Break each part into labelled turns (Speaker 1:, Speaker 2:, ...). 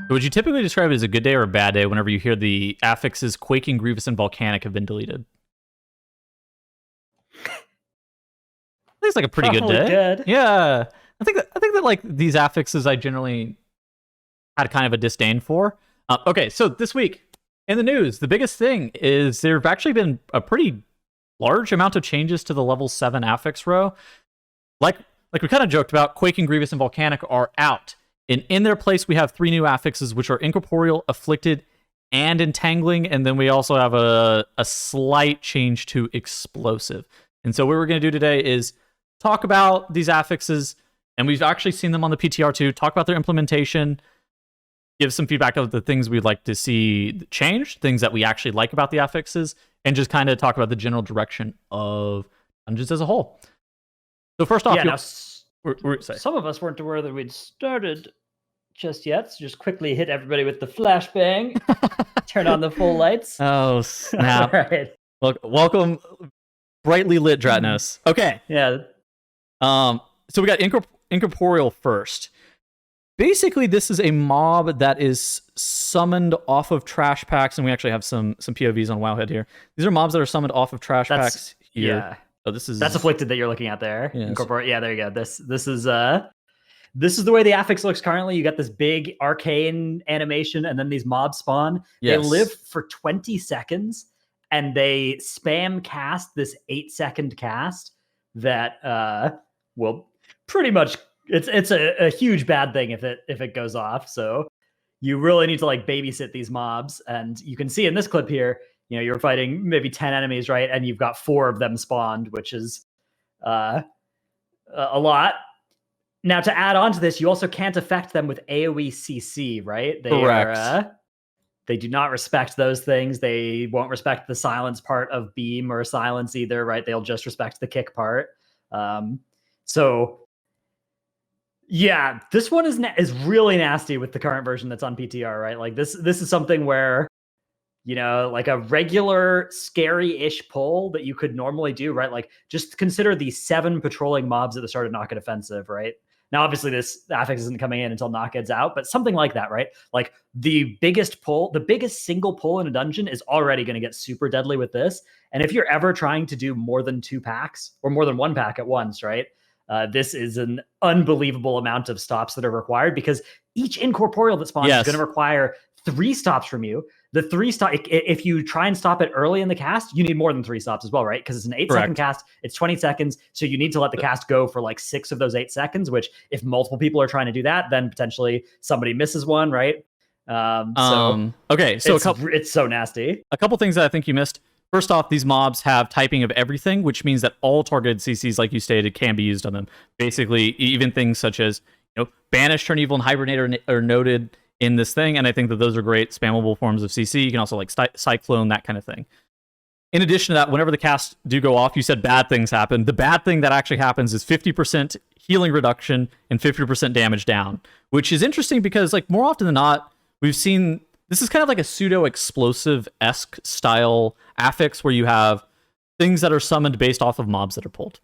Speaker 1: Would you typically describe it as a good day or a bad day whenever you hear the affixes Quaking, Grievous, and Volcanic have been deleted? I think it's like a pretty
Speaker 2: Probably
Speaker 1: good day.
Speaker 2: good.
Speaker 1: Yeah. I think that like these affixes I generally had kind of a disdain for. Okay, so this week in the news, the biggest thing is there have actually been a pretty large amount of changes to the level 7 affix row. Like we kind of joked about, Quaking, Grievous, and Volcanic are out. And in their place, we have 3 new affixes, which are Incorporeal, Afflicted, and Entangling. And then we also have a slight change to Explosive. And so what we're going to do today is talk about these affixes, and we've actually seen them on the PTR too, talk about their implementation, give some feedback of the things we'd like to see change, things that we actually like about the affixes, and just kind of talk about the general direction of Dungeons as a whole. So first off,
Speaker 2: some of us weren't aware that we'd started just yet, so just quickly hit everybody with the flashbang, turn on the full lights.
Speaker 1: Oh, snap.
Speaker 2: All right.
Speaker 1: Welcome, brightly lit Dratnos. Okay.
Speaker 2: Yeah.
Speaker 1: So we got Incorporeal first. Basically, this is a mob that is summoned off of trash packs, and we actually have some POVs on Wowhead here. These are mobs that are summoned off of trash packs here.
Speaker 2: Yeah.
Speaker 1: Oh,
Speaker 2: that's Afflicted that you're looking at there.
Speaker 1: Yes.
Speaker 2: Incorporate. Yeah, there you go. This is the way the affix looks currently. You got this big arcane animation, and then these mobs spawn.
Speaker 1: Yes.
Speaker 2: They live for 20 seconds, and they spam cast this 8-second cast that will pretty much it's a huge bad thing if it goes off. So you really need to like babysit these mobs, and you can see in this clip here, you're fighting maybe 10 enemies, right? And you've got 4 of them spawned, which is a lot. Now, to add on to this, you also can't affect them with AoE CC, right?
Speaker 1: Correct.
Speaker 2: They do not respect those things. They won't respect the silence part of beam or silence either, right? They'll just respect the kick part. So yeah, this one is really nasty with the current version that's on PTR, right? Like this is something where, like a regular scary-ish pull that you could normally do, right? Like just consider the 7 patrolling mobs at the start of Knocked Offensive, right? Now, obviously, this affix isn't coming in until Knocked's out, but something like that, right? Like the biggest single pull in a dungeon is already going to get super deadly with this. And if you're ever trying to do more than 2 packs or more than 1 pack at once, right? This is an unbelievable amount of stops that are required, because each Incorporeal that spawns is going to require 3 stops from you. The 3 stop, if you try and stop it early in the cast, you need more than 3 stops as well, right? Because it's an 8-second cast, it's 20 seconds, so you need to let the cast go for like 6 of those 8 seconds, which if multiple people are trying to do that, then potentially somebody misses one, right?
Speaker 1: Okay, so
Speaker 2: it's so nasty.
Speaker 1: A couple things that I think you missed. First off, these mobs have typing of everything, which means that all targeted CCs, like you stated, can be used on them. Basically, even things such as Banish, Turn Evil, and Hibernate are noted in this thing, and I think that those are great spammable forms of CC. You can also like Cyclone, that kind of thing. In addition to that, whenever the cast do go off, you said bad things happen. The bad thing that actually happens is 50% healing reduction and 50% damage down, which is interesting because like more often than not, we've seen this is kind of like a pseudo-explosive-esque style affix where you have things that are summoned based off of mobs that are pulled.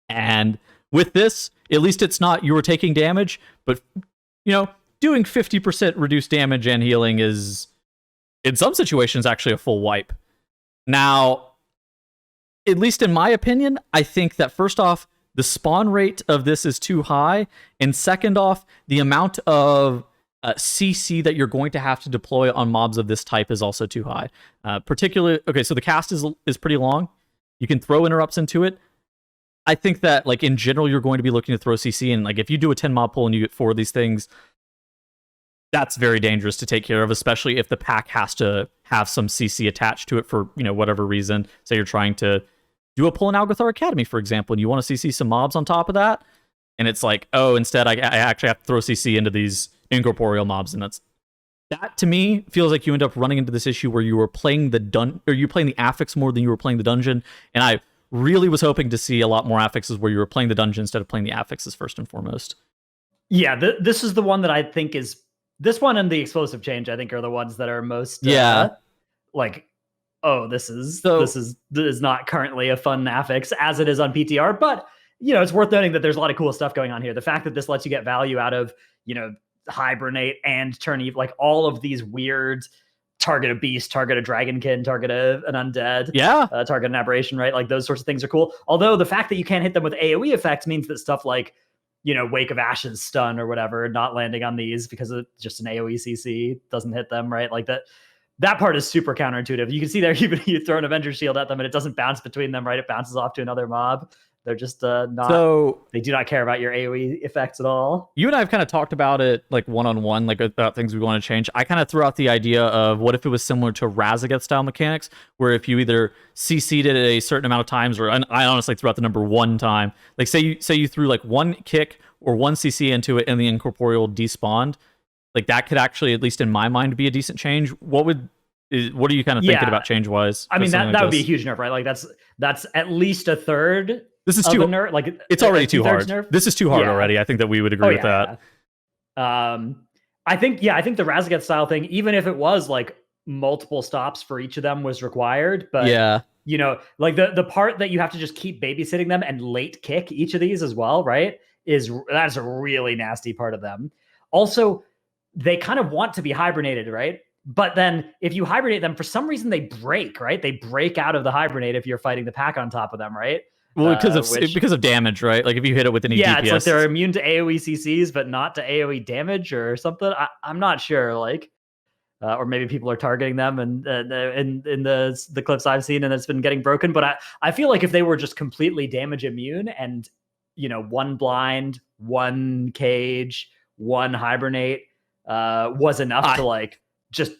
Speaker 1: And with this, at least it's not you were taking damage, but doing 50% reduced damage and healing is, in some situations, actually a full wipe. Now, at least in my opinion, I think that first off, the spawn rate of this is too high, and second off, the amount of CC that you're going to have to deploy on mobs of this type is also too high. Particularly, okay, so the cast is pretty long. You can throw interrupts into it. I think that, like, in general, you're going to be looking to throw CC, and like if you do a 10 mob pull and you get 4 of these things, that's very dangerous to take care of, especially if the pack has to have some CC attached to it for, whatever reason. Say you're trying to do a pull in Algothar Academy, for example, and you want to CC some mobs on top of that, and it's like, oh, instead I actually have to throw CC into these Incorporeal mobs, and that to me feels like you end up running into this issue where you were playing the affix more than you were playing the dungeon, and I really was hoping to see a lot more affixes where you were playing the dungeon instead of playing the affixes first and foremost.
Speaker 2: Yeah, this is the one that I think is... This one and the explosive change, I think, are the ones that are most like, oh, this is not currently a fun affix as it is on PTR, but it's worth noting that there's a lot of cool stuff going on here. The fact that this lets you get value out of, hibernate and turn evil, like all of these weird target a beast, target a dragonkin, target an undead, target an aberration, right? Like those sorts of things are cool. Although the fact that you can't hit them with AoE effects means that stuff like, Wake of Ashes stun or whatever, not landing on these because of just an AoE CC doesn't hit them, right? Like that part is super counterintuitive. You can see there, even you throw an Avenger Shield at them and it doesn't bounce between them, right? It bounces off to another mob. They're just they do not care about your AoE effects at all.
Speaker 1: You and I have kind of talked about it like one-on-one, like about things we want to change. I kind of threw out the idea of what if it was similar to Razageth style mechanics, where if you either CC'd it a certain amount of times, or I honestly threw out the number one time. Like say you threw like one kick or one CC into it and the Incorporeal despawned. Like that could actually, at least in my mind, be a decent change. What are you kind of thinking about change-wise?
Speaker 2: I mean, that would be a huge nerf, right? Like that's at least a third.
Speaker 1: This is too nerf.
Speaker 2: Like
Speaker 1: it's already too hard. Nerf. This is too hard already. I think that we would agree with that.
Speaker 2: I think the Razageth style thing, even if it was like multiple stops for each of them was required, but like the part that you have to just keep babysitting them and late kick each of these as well, right? That's a really nasty part of them. Also, they kind of want to be hibernated, right? But then if you hibernate them, for some reason they break, right? They break out of the hibernate if you're fighting the pack on top of them, right?
Speaker 1: Well, because of damage, right? Like if you hit it with any DPS.
Speaker 2: It's like they're immune to AoE CCs, but not to AoE damage or something. I'm not sure. Like, or maybe people are targeting them and in the clips I've seen, and it's been getting broken. But I feel like if they were just completely damage immune and one blind, one cage, one hibernate was enough to like just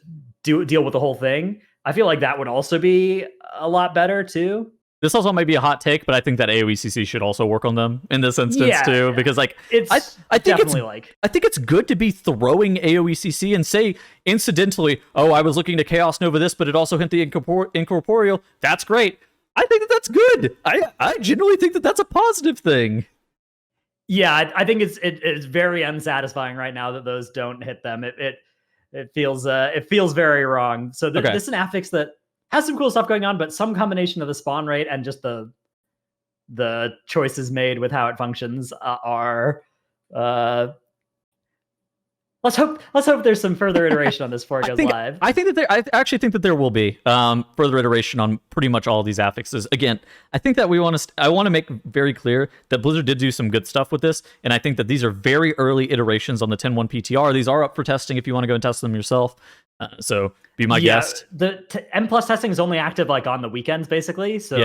Speaker 2: deal with the whole thing, I feel like that would also be a lot better too.
Speaker 1: This also might be a hot take, but I think that AoE CC should also work on them in this instance too, because like I think it's good to be throwing AoE CC and say incidentally, oh, I was looking to Chaos Nova this, but it also hit the Incorporeal. That's great. I think that's good. I genuinely think that that's a positive thing.
Speaker 2: Yeah, I think it's very unsatisfying right now that those don't hit them. It feels very wrong. So this is an affix that has some cool stuff going on, but some combination of the spawn rate and just the choices made with how it functions are. Let's hope there's some further iteration on this before it goes live.
Speaker 1: I actually think that there will be further iteration on pretty much all of these affixes. Again, I think that I want to make very clear that Blizzard did do some good stuff with this, and I think that these are very early iterations on the 10.1 PTR. These are up for testing if you want to go and test them yourself. So be my guest.
Speaker 2: The M+ testing is only active like on the weekends, basically. So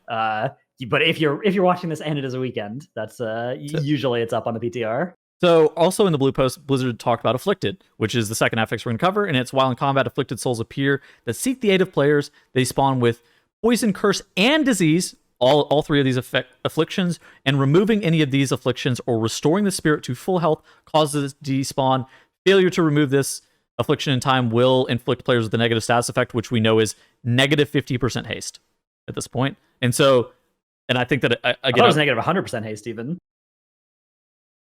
Speaker 2: but if you're watching this and it is a weekend, that's usually it's up on the PTR.
Speaker 1: So also in the blue post, Blizzard talked about Afflicted, which is the second affix we're going to cover, and it's while in combat, afflicted souls appear that seek the aid of players. They spawn with poison, curse, and disease, all three of these afflictions, and removing any of these afflictions or restoring the spirit to full health causes despawn. Failure to remove this affliction in time will inflict players with a negative status effect, which we know is negative 50% haste at this point. And I think that again,
Speaker 2: I thought it was negative 100% haste even.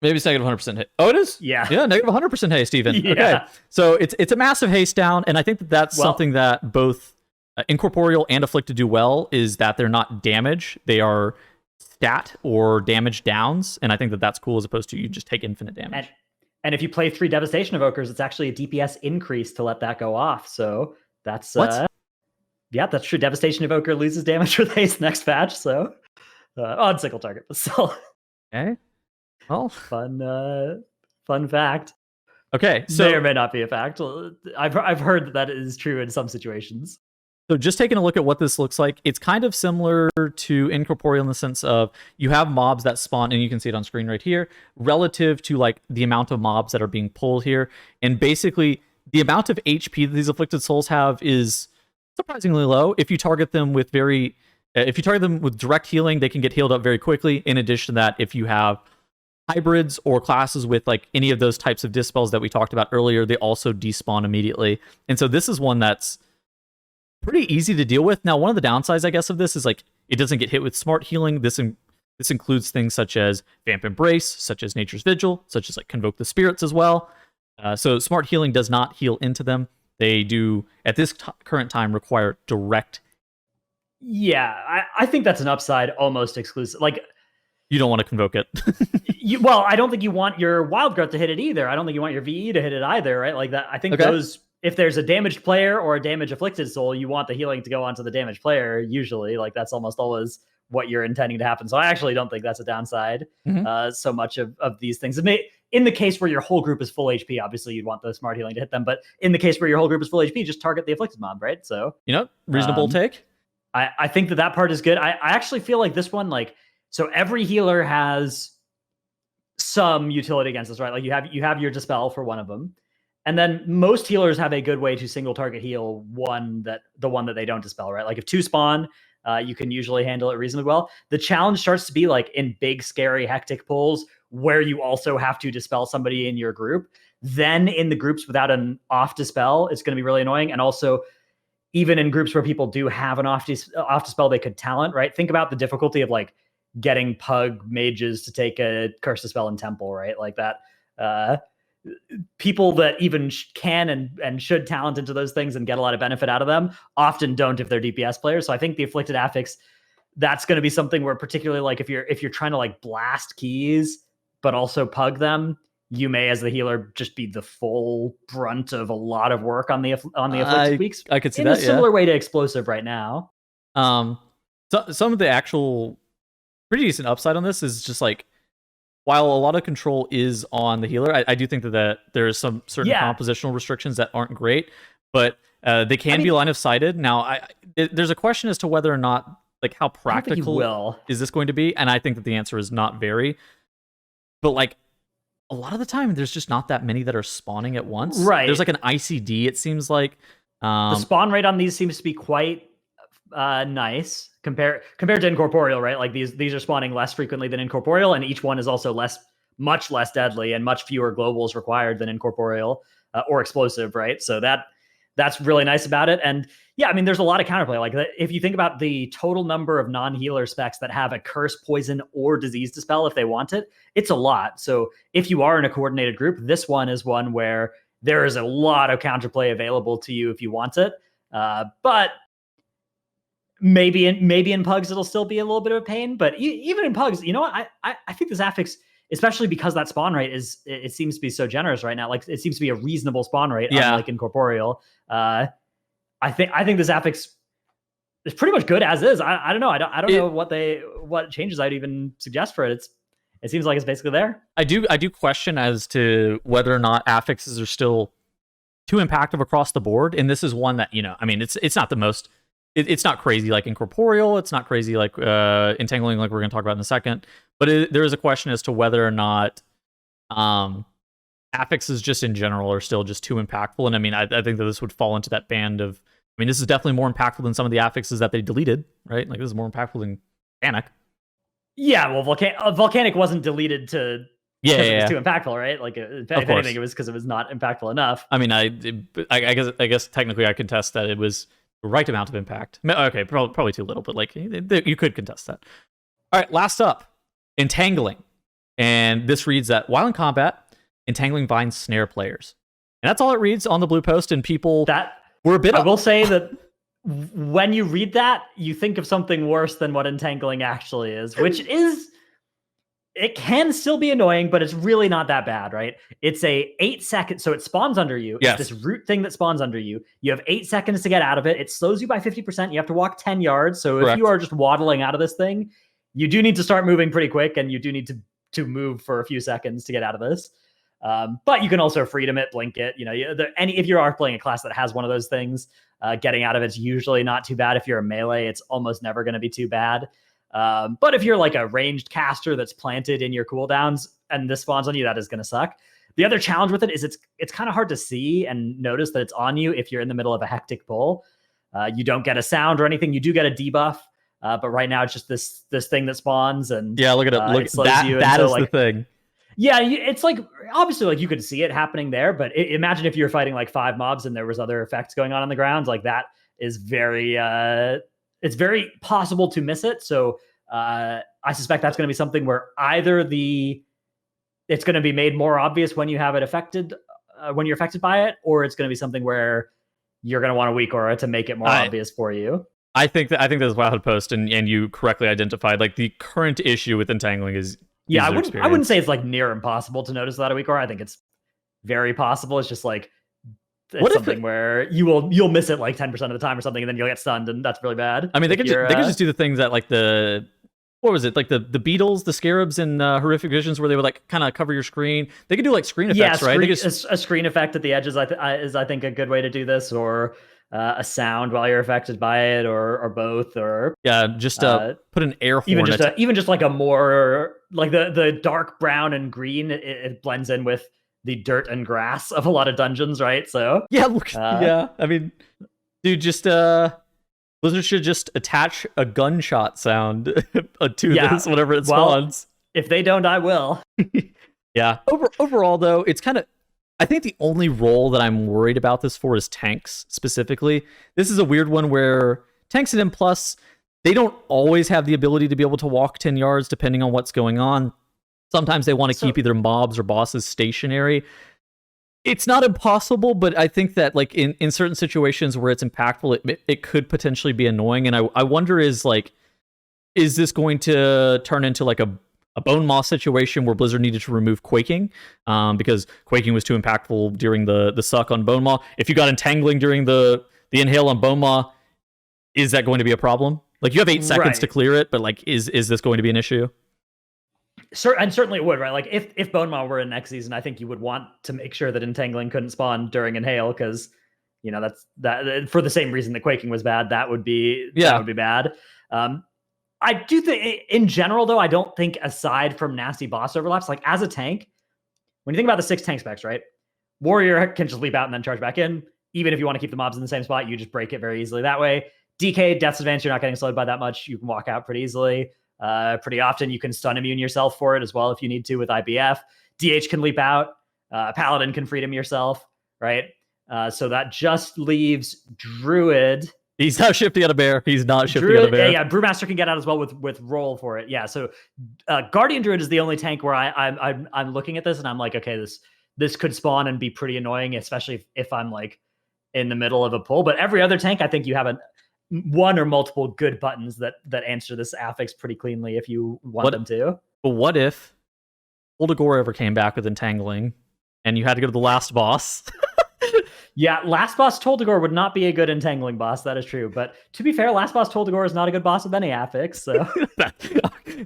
Speaker 1: Maybe it's negative 100% haste. Oh, it is?
Speaker 2: Yeah,
Speaker 1: negative 100% haste even. Yeah. Okay, so it's a massive haste down, and I think that's something that both Incorporeal and Afflicted do well, is that they're not damage. They are stat or damage downs, and I think that that's cool as opposed to you just take infinite damage.
Speaker 2: And if you play 3 Devastation Evokers, it's actually a DPS increase to let that go off. So that's that's true. Devastation Evoker loses damage with haste next patch. So on single target, but still.
Speaker 1: Okay. Well,
Speaker 2: fun fact.
Speaker 1: Okay, so
Speaker 2: may or may not be a fact. I've heard that is true in some situations.
Speaker 1: So just taking a look at what this looks like, it's kind of similar to Incorporeal in the sense of you have mobs that spawn, and you can see it on screen right here, relative to like the amount of mobs that are being pulled here. And basically, the amount of HP that these afflicted souls have is surprisingly low. If you target them with direct healing, they can get healed up very quickly. In addition to that, if you have hybrids or classes with like any of those types of dispels that we talked about earlier, they also despawn immediately. And so this is one that's pretty easy to deal with. Now, one of the downsides, I guess, of this is like it doesn't get hit with smart healing. This includes things such as Vamp Embrace, such as Nature's Vigil, such as like Convoke the Spirits as well. So smart healing does not heal into them. They do, at this current time, require direct.
Speaker 2: Yeah, I think that's an upside almost exclusive. Like,
Speaker 1: You don't want to convoke it.
Speaker 2: Well, I don't think you want your Wild Growth to hit it either. I don't think you want your VE to hit it either, right? Like that. I think those, if there's a damaged player or a damaged afflicted soul, you want the healing to go onto the damaged player. Usually, like that's almost always what you're intending to happen. So I actually don't think that's a downside. So much of these things. In the case where your whole group is full HP, obviously you'd want the smart healing to hit them. But in the case where your whole group is full HP, just target the afflicted mob, right? So
Speaker 1: reasonable take.
Speaker 2: I think that part is good. I actually feel like this one, like, so every healer has some utility against this, right? Like you have your dispel for one of them, and then most healers have a good way to single target heal the one that they don't dispel, right? Like if 2 spawn, you can usually handle it reasonably well. The challenge starts to be like in big, scary, hectic pulls where you also have to dispel somebody in your group. Then in the groups without an off dispel, it's going to be really annoying. And also, even in groups where people do have an off dispel, they could talent, right? Think about the difficulty of like getting pug mages to take a curse dispel in temple, right? Like that. People that even can and should talent into those things and get a lot of benefit out of them often don't if they're DPS players. So I think the Afflicted Affix, that's going to be something where particularly like if you're trying to like blast keys but also pug them, you may as the healer just be the full brunt of a lot of work on the Afflicted weeks.
Speaker 1: I could see
Speaker 2: in
Speaker 1: that
Speaker 2: a similar way to Explosive right now.
Speaker 1: So some of the actual pretty decent upside on this is just like, while a lot of control is on the healer, I do think that there is some certain compositional restrictions that aren't great, but they can be line of sighted. Now, there's a question as to whether or not, like, how practical is this going to be, and I think that the answer is not very. But like, a lot of the time, there's just not that many that are spawning at once.
Speaker 2: Right.
Speaker 1: There's like an ICD, it seems like.
Speaker 2: The spawn rate on these seems to be quite nice compared to Incorporeal, right? Like these are spawning less frequently than Incorporeal, and each one is also much less deadly and much fewer globals required than Incorporeal or Explosive, right? So that's really nice about it. And yeah, I mean, there's a lot of counterplay. Like if you think about the total number of non-healer specs that have a curse, poison, or disease dispel if they want it, it's a lot. So if you are in a coordinated group, this one is one where there is a lot of counterplay available to you if you want it. But maybe in pugs it'll still be a little bit of a pain. But even in pugs, you know what? I think this affix, especially because that spawn rate it seems to be so generous right now. Like it seems to be a reasonable spawn rate, unlike Incorporeal. I think this affix is pretty much good as is. I don't know. I don't know what changes I'd even suggest for it. It seems like it's basically there. I
Speaker 1: do question as to whether or not affixes are still too impactful across the board. And this is one that, I mean, it's not the most. It's not crazy like Incorporeal. It's not crazy like Entangling, like we're going to talk about in a second. But there is a question as to whether or not affixes just in general are still just too impactful. And I mean, I think that this would fall into that band of, I mean, this is definitely more impactful than some of the affixes that they deleted, right? Like this is more impactful than Volcanic.
Speaker 2: Yeah, well, Volcanic wasn't deleted to it was too impactful, right? Like if anything, it was because it was not impactful enough.
Speaker 1: I mean, I guess technically I contest that it was the right amount of impact. Okay, probably too little, but like you could contest that. All right, last up, Entangling, and this reads that while in combat, Entangling binds snare players, and that's all it reads on the blue post. And people were a bit.
Speaker 2: I will say that when you read that, you think of something worse than what Entangling actually is, which is. It can still be annoying, but it's really not that bad, right? It's a 8 seconds, so it spawns under you.
Speaker 1: Yes.
Speaker 2: It's this root thing that spawns under you. You have 8 seconds to get out of it. It slows you by 50%. You have to walk 10 yards. So if you are just waddling out of this thing, you do need to start moving pretty quick, and you do need to move for a few seconds to get out of this. But you can also freedom it, blink it. If you are playing a class that has one of those things, getting out of it's usually not too bad. If you're a melee, it's almost never going to be too bad. But if you're like a ranged caster that's planted in your cooldowns and this spawns on you, that is going to suck. The other challenge with it is it's kind of hard to see and notice that it's on you if you're in the middle of a hectic pull. You don't get a sound or anything. You do get a debuff, but right now it's just this thing that spawns and
Speaker 1: look at it. Look, that is the thing.
Speaker 2: Yeah, it's like obviously like you could see it happening there, but imagine if you're fighting like 5 mobs and there was other effects going on the ground. Like that is very. It's very possible to miss it. So I suspect that's going to be something where either it's going to be made more obvious when you have it affected, when you're affected by it, or it's going to be something where you're going to want a weak aura to make it more obvious for you.
Speaker 1: I think that's a valid post, and you correctly identified like the current issue with Entangling is
Speaker 2: Yeah,
Speaker 1: user
Speaker 2: I wouldn't say it's like near impossible to notice that a week, or I think it's very possible. It's just like it's something where you'll miss it like 10% of the time or something, and then you'll get stunned, and that's really bad.
Speaker 1: I mean, they could just do the things that like what was it, like the beetles, the scarabs in Horrific Visions, where they would like kind of cover your screen. They could do like screen effects, right?
Speaker 2: A screen effect at the edges is I think a good way to do this, or a sound while you're affected by it, or both, or
Speaker 1: just put an air horn.
Speaker 2: Even just like a more like the dark brown and green, it blends in with the dirt and grass of a lot of dungeons, right? So
Speaker 1: yeah, I mean, dude, just Blizzard should just attach a gunshot sound to this whenever it spawns.
Speaker 2: If they don't, I will.
Speaker 1: Yeah. Overall, though, it's kind of. I think the only role that I'm worried about this for is tanks specifically. This is a weird one where tanks in M+, they don't always have the ability to be able to walk 10 yards depending on what's going on. Sometimes they want to keep either mobs or bosses stationary. It's not impossible, but I think that like in certain situations where it's impactful, it could potentially be annoying. And I wonder is this going to turn into like a bone moss situation where Blizzard needed to remove quaking because quaking was too impactful during the suck on bone maw. If you got entangling during the inhale on bone maw, is that going to be a problem? Like you have 8 seconds to clear it, but like is this going to be an issue?
Speaker 2: And certainly it would, right? Like if Bone Maw were in next season, I think you would want to make sure that Entangling couldn't spawn during Inhale, because that's that for the same reason that quaking was bad. That would be bad. I do think in general, though, I don't think aside from nasty boss overlaps, like as a tank, when you think about the 6 tank specs, right? Warrior can just leap out and then charge back in. Even if you want to keep the mobs in the same spot, you just break it very easily that way. DK, Death's Advance, you're not getting slowed by that much. You can walk out pretty easily. Pretty often you can stun immune yourself for it as well if you need to with IBF. DH can leap out. Paladin can freedom yourself, right? So that just leaves Druid.
Speaker 1: He's not shifting out of bear. He's not shifting out of bear.
Speaker 2: Yeah, Brewmaster can get out as well with roll for it. Yeah, so Guardian Druid is the only tank where I'm looking at this and I'm like, okay, this could spawn and be pretty annoying, especially if I'm like in the middle of a pull. But every other tank, I think you have one or multiple good buttons that answer this affix pretty cleanly if you want them to.
Speaker 1: But what if Holdagore ever came back with Entangling and you had to go to the last boss?
Speaker 2: Yeah, last boss Toldagore would not be a good Entangling boss. That is true. But to be fair, last boss Toldagore is not a good boss with any affix. So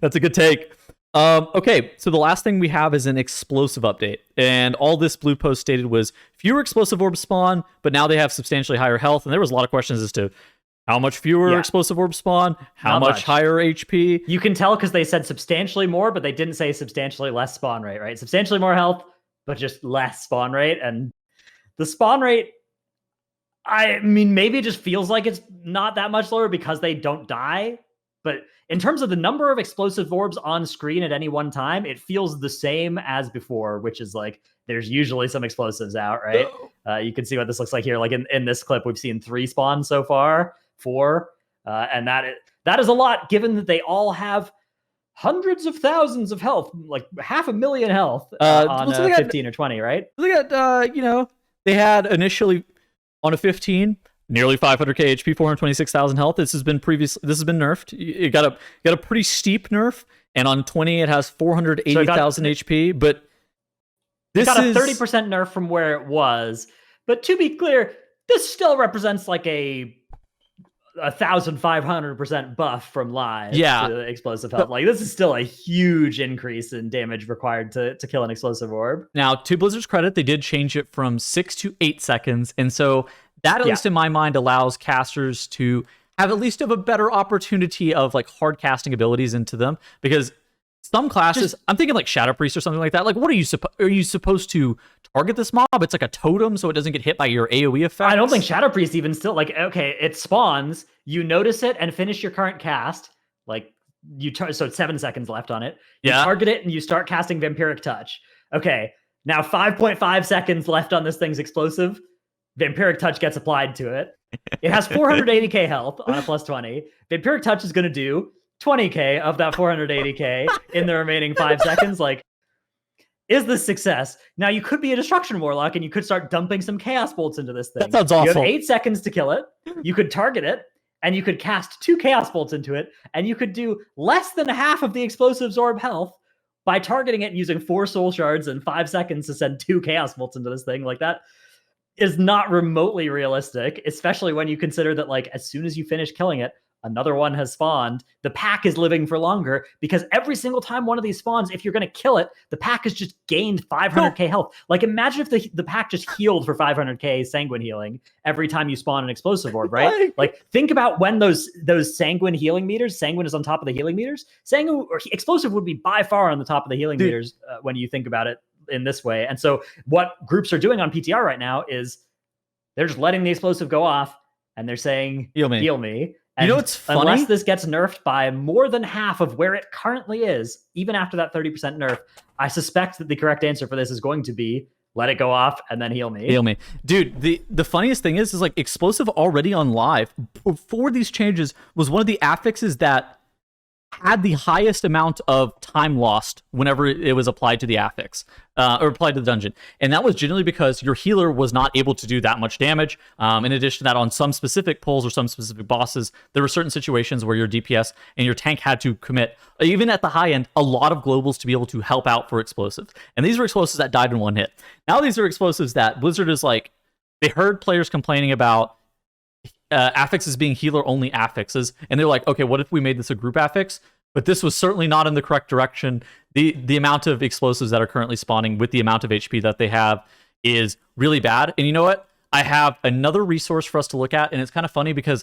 Speaker 1: that's a good take. Okay, so the last thing we have is an explosive update. And all this blue post stated was fewer explosive orbs spawn, but now they have substantially higher health. And there was a lot of questions as to how much fewer explosive orbs spawn, how much higher HP.
Speaker 2: You can tell because they said substantially more, but they didn't say substantially less spawn rate, right? Substantially more health, but just less spawn rate. And the spawn rate, I mean, maybe it just feels like it's not that much lower because they don't die. But in terms of the number of explosive orbs on screen at any one time, it feels the same as before, which is like there's usually some explosives out, right? You can see what this looks like here. Like in this clip, we've seen 3 spawn so far, 4. And that is a lot given that they all have hundreds of thousands of health, like 500,000 health on 15 or 20, right?
Speaker 1: Look at, they had initially on a 15, nearly 500k HP, 426,000 health. This has been nerfed. It got a pretty steep nerf, and on 20 it has 480,000 HP. But this
Speaker 2: got a 30% nerf from where it was. But to be clear, this still represents like a 1,500% buff from live to explosive health. Like this is still a huge increase in damage required to kill an explosive orb.
Speaker 1: Now, to Blizzard's credit, they did change it from 6 to 8 seconds, and so that, at least in my mind, allows casters to have at least a better opportunity of like hard casting abilities into them, because some classes, I'm thinking like Shadow Priest or something like that. Like, what are you supposed to target this mob? It's like a totem, so it doesn't get hit by your AoE effect.
Speaker 2: I don't think Shadow Priest even still, like, okay, it spawns, you notice it and finish your current cast. Like so it's 7 seconds left on it. You target it and you start casting Vampiric Touch. Okay, now 5.5 seconds left on this thing's explosive. Vampiric Touch gets applied to it. It has 480k health on a plus 20. Vampiric Touch is going to do 20k of that 480k in the remaining 5 seconds. Like, is this success? Now, you could be a Destruction Warlock and you could start dumping some Chaos Bolts into this thing.
Speaker 1: That sounds awful.
Speaker 2: You have 8 seconds to kill it. You could target it. and you could cast 2 Chaos Bolts into it, and you could do less than half of the Explosive's Orb health by targeting it and using 4 Soul Shards in 5 seconds to send 2 Chaos Bolts into this thing. Like, that is not remotely realistic, especially when you consider that, like, as soon as you finish killing it, another one has spawned. The pack is living for longer because every single time one of these spawns, if you're going to kill it, the pack has just gained 500k health. Like, imagine if the pack just healed for 500k sanguine healing every time you spawn an explosive orb, right? Like, think about when those sanguine healing meters, sanguine is on top of the healing meters. Sanguine or explosive would be by far on the top of the healing meters when you think about it in this way. And so what groups are doing on PTR right now is they're just letting the explosive go off and they're saying, heal me. And
Speaker 1: you know what's funny?
Speaker 2: Unless this gets nerfed by more than half of where it currently is, even after that 30% nerf, I suspect that the correct answer for this is going to be let it go off and then heal me.
Speaker 1: Dude, the funniest thing is like explosive already on live before these changes was one of the affixes that had the highest amount of time lost whenever it was applied to the affix or applied to the dungeon. And that was generally because your healer was not able to do that much damage. In addition to that, on some specific pulls or some specific bosses, there were certain situations where your DPS and your tank had to commit, even at the high end, a lot of globals to be able to help out for explosives. And these were explosives that died in one hit. Now these are explosives that Blizzard is like, they heard players complaining about affixes being healer-only affixes, and they're like, okay, what if we made this a group affix? But this was certainly not in the correct direction. The amount of explosives that are currently spawning with the amount of HP that they have is really bad. And you know what? I have another resource for us to look at, and it's kind of funny because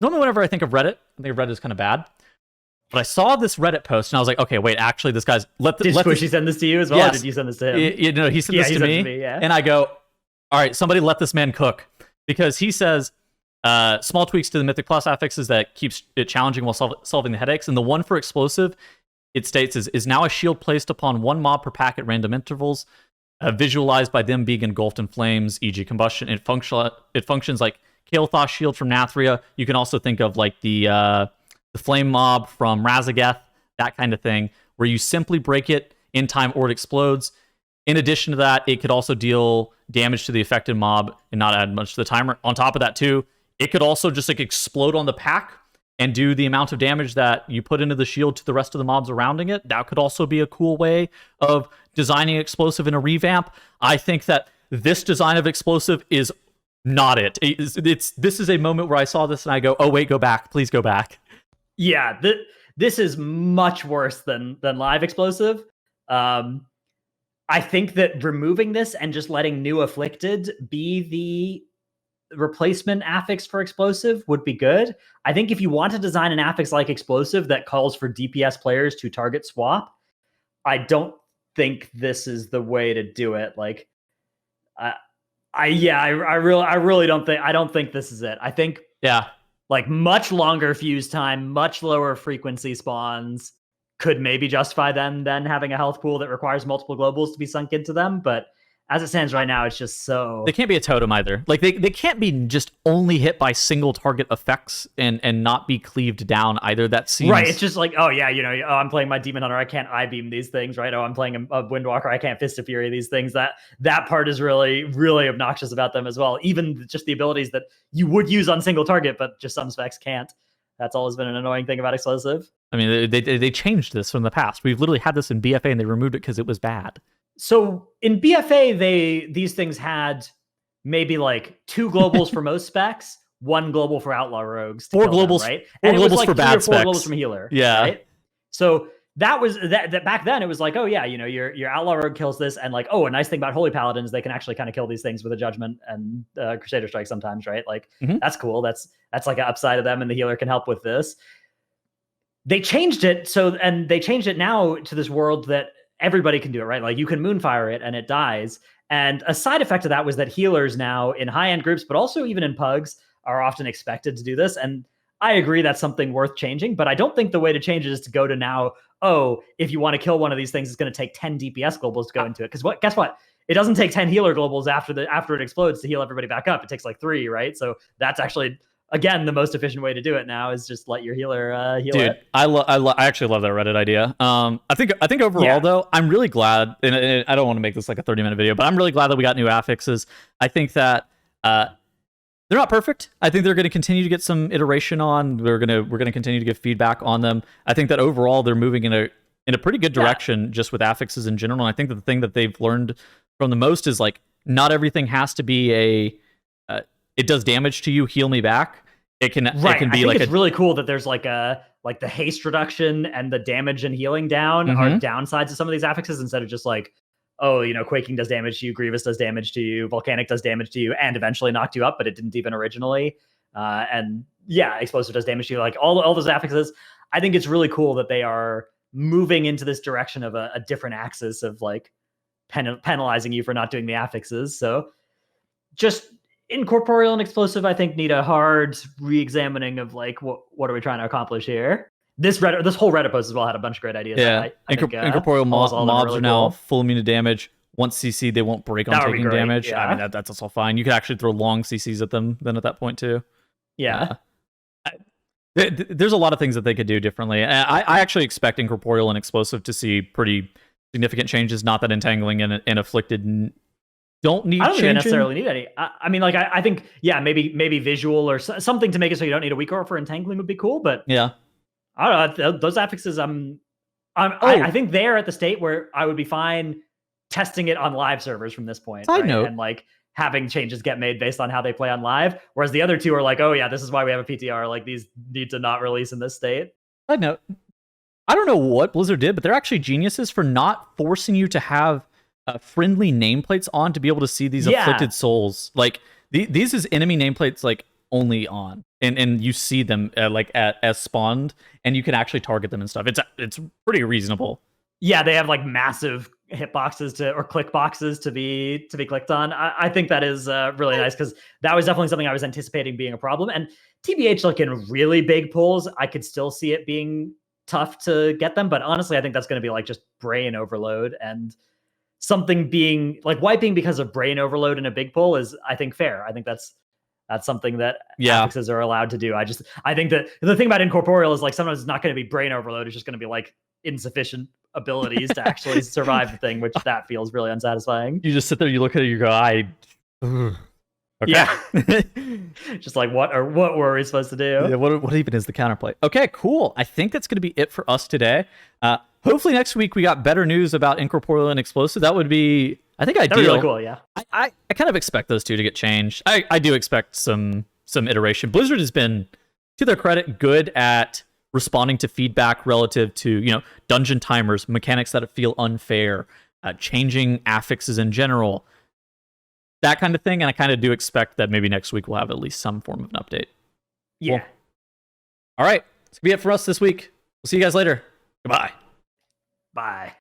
Speaker 1: normally whenever I think of Reddit, I think of Reddit is kind of bad. But I saw this Reddit post, and I was like, okay, wait, actually, this guy's...
Speaker 2: Did Squishy send this to you as well,
Speaker 1: yes.
Speaker 2: Or did you send this to him?
Speaker 1: He sent this to me, and I go, all right, somebody let this man cook. Because he says... small tweaks to the Mythic Plus affixes that keeps it challenging while solving the headaches. And the one for explosive, it states, is now a shield placed upon one mob per pack at random intervals, visualized by them being engulfed in flames, e.g. combustion. It functions like Kael'thas shield from Nathria. You can also think of like the flame mob from Razageth, that kind of thing, where you simply break it in time or it explodes. In addition to that, it could also deal damage to the affected mob and not add much to the timer. On top of that, too, it could also just like explode on the pack and do the amount of damage that you put into the shield to the rest of the mobs surrounding it. That could also be a cool way of designing explosive in a revamp. I think that this design of explosive is not it. This is a moment where I saw this and I go, oh wait, go back, please go back.
Speaker 2: Yeah, this is much worse than live explosive. I think that removing this and just letting new Afflicted be the replacement affix for explosive would be good. I think if you want to design an affix like explosive that calls for DPS players to target swap, I don't think this is the way to do it. Like, I really don't think this is it. I think like much longer fuse time, much lower frequency spawns could maybe justify them then having a health pool that requires multiple globals to be sunk into them, but as it stands right now, it's just so...
Speaker 1: They can't be a totem either. Like, they can't be just only hit by single target effects and not be cleaved down either. That seems...
Speaker 2: Right, it's just like, oh yeah, I'm playing my Demon Hunter, I can't I-beam these things, right? Oh, I'm playing a Windwalker, I can't Fist of Fury these things. That part is really, really obnoxious about them as well. Even just the abilities that you would use on single target, but just some specs can't. That's always been an annoying thing about explosive.
Speaker 1: I mean, they changed this from the past. We've literally had this in BFA and they removed it because it was bad.
Speaker 2: So in BFA, these things had maybe like 2 globals for most specs, 1 global for outlaw rogues,
Speaker 1: 4 globals,
Speaker 2: them, right?
Speaker 1: 4
Speaker 2: and
Speaker 1: globals
Speaker 2: it was like
Speaker 1: for bad
Speaker 2: 4
Speaker 1: specs.
Speaker 2: globals from healer.
Speaker 1: Yeah.
Speaker 2: Right? So that was that back then. It was like, oh yeah, your outlaw rogue kills this, and like, oh, a nice thing about holy paladins, they can actually kind of kill these things with a judgment and crusader strike sometimes, right? Like that's cool. That's like an upside of them, and the healer can help with this. They changed it and they changed it now to this world that everybody can do it, right? Like you can moonfire it and it dies. And a side effect of that was that healers now in high-end groups, but also even in pugs, are often expected to do this. And I agree that's something worth changing, but I don't think the way to change it is to go to now, oh, if you want to kill one of these things, it's going to take 10 DPS globals to go into it. Because guess what? It doesn't take 10 healer globals after it explodes to heal everybody back up. It takes like 3, right? So that's actually... Again, the most efficient way to do it now is just let your healer heal
Speaker 1: Dude,
Speaker 2: it.
Speaker 1: I actually love that Reddit idea. I think overall though, I'm really glad, and I don't want to make this like a 30-minute video, but I'm really glad that we got new affixes. I think that They're not perfect. I think they're going to continue to get some iteration on. We're gonna continue to give feedback on them. I think that overall they're moving in a pretty good direction just with affixes in general. And I think that the thing that they've learned from the most is like not everything has to be it does damage to you, heal me back. It can be
Speaker 2: I think
Speaker 1: like
Speaker 2: it's really cool that there's like the haste reduction and the damage and healing down are downsides of some of these affixes instead of just like, oh, Quaking does damage to you, Grievous does damage to you, Volcanic does damage to you, and eventually knocked you up, but it didn't even originally. And yeah, Explosive does damage to you. Like all those affixes, I think it's really cool that they are moving into this direction of a different axis of like penalizing you for not doing the affixes. So just Incorporeal and Explosive, I think, need a hard re-examining of like what are we trying to accomplish here. This whole Reddit post as well had a bunch of great ideas.
Speaker 1: Yeah,
Speaker 2: I think,
Speaker 1: Incorporeal mobs
Speaker 2: really
Speaker 1: are now
Speaker 2: cool.
Speaker 1: full immune to damage. Once CC, they won't break on taking damage.
Speaker 2: Yeah.
Speaker 1: I mean, that's also fine. You could actually throw long CCs at them then at that point too.
Speaker 2: Yeah.
Speaker 1: There's a lot of things that they could do differently. I actually expect Incorporeal and Explosive to see pretty significant changes. Not that Entangling and Afflicted don't need.
Speaker 2: I don't think they
Speaker 1: changing.
Speaker 2: necessarily need any. I mean, like I think, yeah, maybe visual or something to make it so you don't need a weak aura for Entangling would be cool. But
Speaker 1: yeah,
Speaker 2: I don't know, those affixes. I think they're at the state where I would be fine testing it on live servers from this point.
Speaker 1: Side note.
Speaker 2: And like having changes get made based on how they play on live. Whereas the other two are like, oh yeah, this is why we have a PTR. Like these need to not release in this state.
Speaker 1: Side note. I don't know what Blizzard did, but they're actually geniuses for not forcing you to have friendly nameplates on to be able to see these afflicted souls. Like these is enemy nameplates like only on, and you see them as spawned, and you can actually target them and stuff. It's pretty reasonable.
Speaker 2: Yeah, they have like massive hitboxes or click boxes to be clicked on. I think that is really nice because that was definitely something I was anticipating being a problem. And TBH, like in really big pulls, I could still see it being tough to get them. But honestly, I think that's going to be like just brain overload, and something being like wiping because of brain overload in a big pull is, I think, fair. I think that's something that affixes are allowed to do. I think that the thing about Incorporeal is like sometimes it's not going to be brain overload. It's just going to be like insufficient abilities to actually survive the thing, which that feels really unsatisfying.
Speaker 1: You just sit there, you look at it, you go, okay.
Speaker 2: Yeah. Just like what were we supposed to do?
Speaker 1: Yeah, what even is the counterplay? Okay, cool. I think that's going to be it for us today. Hopefully next week we got better news about Incorporeal and Explosive. That would be, I think, ideal.
Speaker 2: That'd be really cool, yeah.
Speaker 1: I kind of expect those two to get changed. I do expect some iteration. Blizzard has been, to their credit, good at responding to feedback relative to, dungeon timers, mechanics that feel unfair, changing affixes in general, that kind of thing. And I kind of do expect that maybe next week we'll have at least some form of an update.
Speaker 2: Yeah.
Speaker 1: Cool. All right. That's going to be it for us this week. We'll see you guys later. Goodbye.
Speaker 2: Bye.